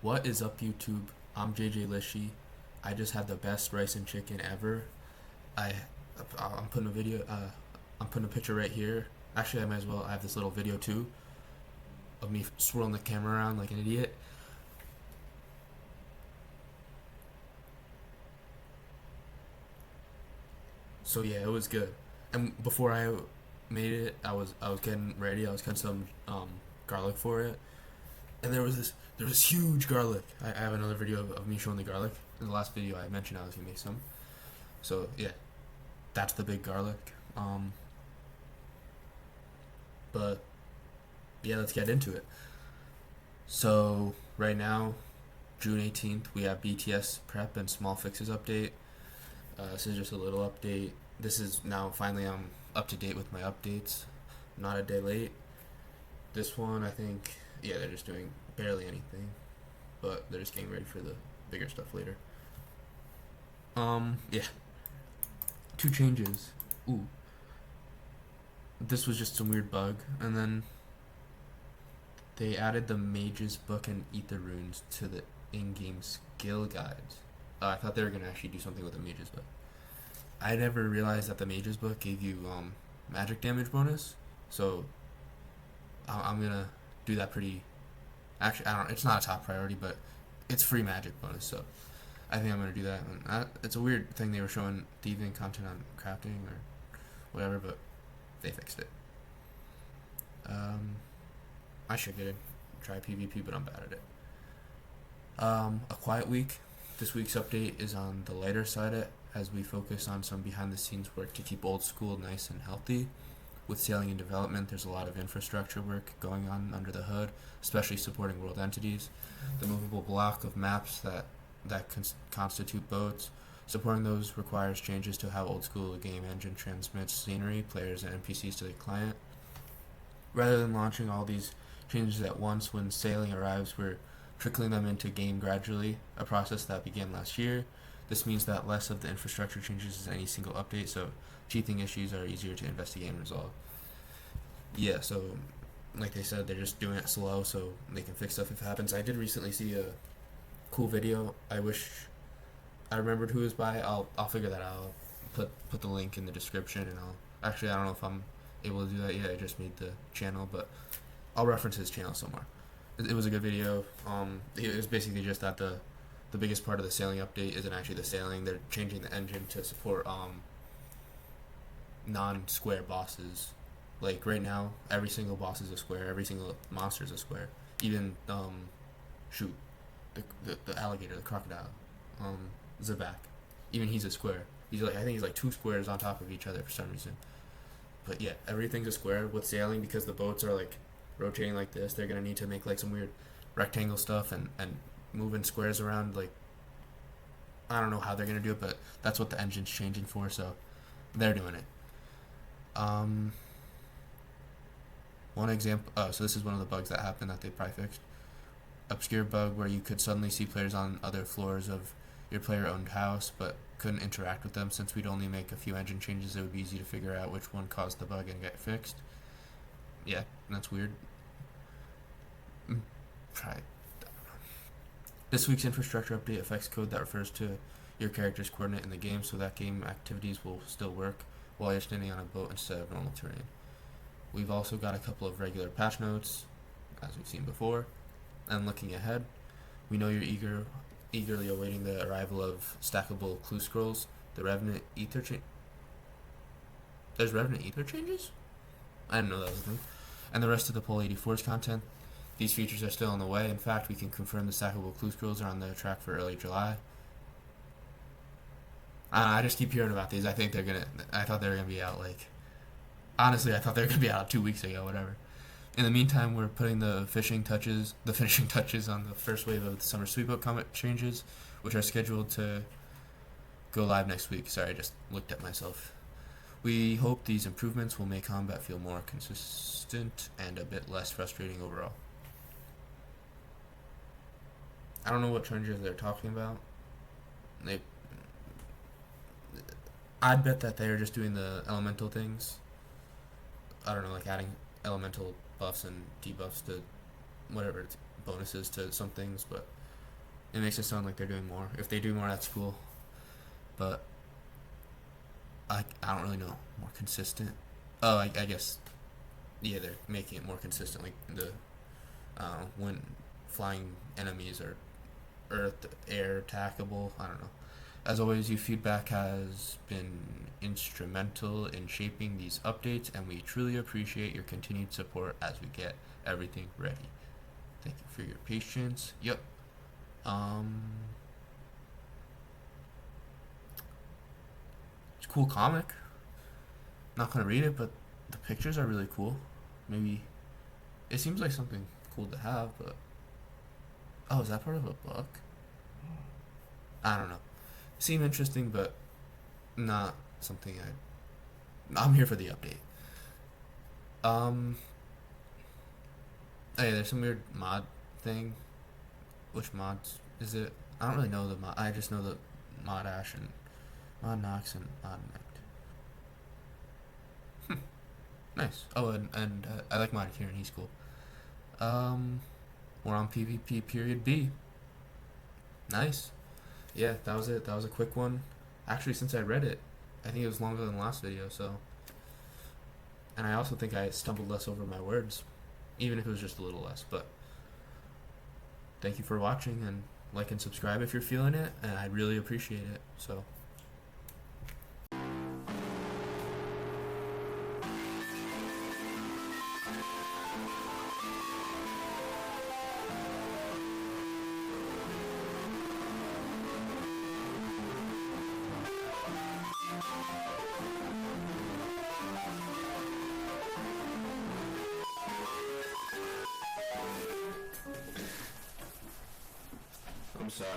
What is up, YouTube? I'm JJ Lishi. I just had the best rice and chicken ever. I, I'm putting a video. I'm putting a picture right here. Actually, I might as well. I have this little video too of me swirling the camera around like an idiot. So yeah, it was good. And before I made it, I was getting ready. I was cutting some garlic for it, and there was huge garlic. I have another video of me showing the garlic. In the last video, I mentioned I was gonna make some. So yeah, that's the big garlic. Um, but yeah, let's get into it. So right now, June 18th, we have BTS prep and small fixes update. This is just a little update. This is now finally I'm up to date with my updates. Not a day late. This one, I think, yeah, they're just doing barely anything, but they're just getting ready for the bigger stuff later. Yeah, two changes. Ooh, this was just some weird bug, and then they added the Mage's Book and Ether runes to the in-game skill guides. I thought they were gonna actually do something with the Mage's Book. I never realized that the Mage's Book gave you magic damage bonus, so I'm gonna do that pretty. Actually, I don't. It's not a top priority, but it's free magic bonus, so I think I'm gonna do that. And it's a weird thing they were showing thieving content on crafting or whatever, but they fixed it. Um, I should get it. Try PvP, but I'm bad at it. A quiet week. This week's update is on the lighter side as we focus on some behind the scenes work to keep old school nice and healthy. With sailing and development, there's a lot of infrastructure work going on under the hood, especially supporting world entities. The movable block of maps that constitute boats. Supporting those requires changes to how old school game engine transmits scenery, players, and NPCs to the client. Rather than launching all these changes at once when sailing arrives, we're trickling them into game gradually, a process that began last year. This means that less of the infrastructure changes is any single update, so cheating issues are easier to investigate and resolve. Yeah, so like they said, they're just doing it slow so they can fix stuff if it happens. I did recently see a cool video. I wish I remembered who it was by. I'll figure that out. I'll put the link in the description, and I'll actually I don't know if I'm able to do that yet. I just made the channel, but I'll reference his channel somewhere. It was a good video. It was basically just that the biggest part of the sailing update isn't actually the sailing. They're changing the engine to support non-square bosses. Like right now, every single boss is a square. Every single monster is a square. Even shoot, the alligator, the crocodile, Zabak. Even he's a square. I think he's like two squares on top of each other for some reason. But yeah, everything's a square with sailing because the boats are like rotating like this. They're gonna need to make like some weird rectangle stuff and moving squares around. Like I don't know how they're gonna do it, but that's what the engine's changing for. So they're doing it. One example. Oh, so this is one of the bugs that happened that they probably fixed. Obscure bug where you could suddenly see players on other floors of your player-owned house, but couldn't interact with them. Since we'd only make a few engine changes, it would be easy to figure out which one caused the bug and get fixed. Yeah, that's weird. Try. This week's infrastructure update affects code that refers to your character's coordinate in the game, so that game activities will still work while you're standing on a boat instead of normal terrain. We've also got a couple of regular patch notes, as we've seen before. And looking ahead, we know you're eagerly awaiting the arrival of stackable clue scrolls. The Revenant Ether There's Revenant Ether changes? I didn't know that was a thing. And the rest of the Pole 84's content. These features are still on the way. In fact, we can confirm the stackable clue scrolls are on the track for early July. I just keep hearing about these. I thought they were gonna be out like. Honestly, I thought they were gonna be out 2 weeks ago. Whatever. In the meantime, we're putting the finishing touches on the first wave of the summer sweep up comet changes, which are scheduled to go live next week. Sorry, I just looked at myself. We hope these improvements will make combat feel more consistent and a bit less frustrating overall. I don't know what changes they're talking about. They, I'd bet that they're just doing the elemental things. I don't know, like adding elemental buffs and debuffs to whatever bonuses to some things, but It makes it sound like they're doing more. If they do more, that's cool. But I don't really know. More consistent. Oh, I guess yeah, they're making it more consistent. Like the when flying enemies are earth, air, attackable. I don't know. As always, your feedback has been instrumental in shaping these updates, and we truly appreciate your continued support as we get everything ready. Thank you for your patience. Yep. It's a cool comic. Not gonna read it, but the pictures are really cool. Maybe it seems like something cool to have, but oh, is that part of a book? I don't know. Seem interesting, but not something I'm here for the update. Um, hey, there's some weird mod thing. Which mods is it? I don't really know the mod. I just know the mod Ash and mod Nox and mod Night. Nice. Oh, and I like mod Kieran. He's cool. We're on PvP period B. Nice. Yeah, that was it. That was a quick one. Actually, since I read it, I think it was longer than the last video. So, and I also think I stumbled less over my words, even if it was just a little less. But thank you for watching, and like and subscribe if you're feeling it, and I really appreciate it. So. I'm sorry.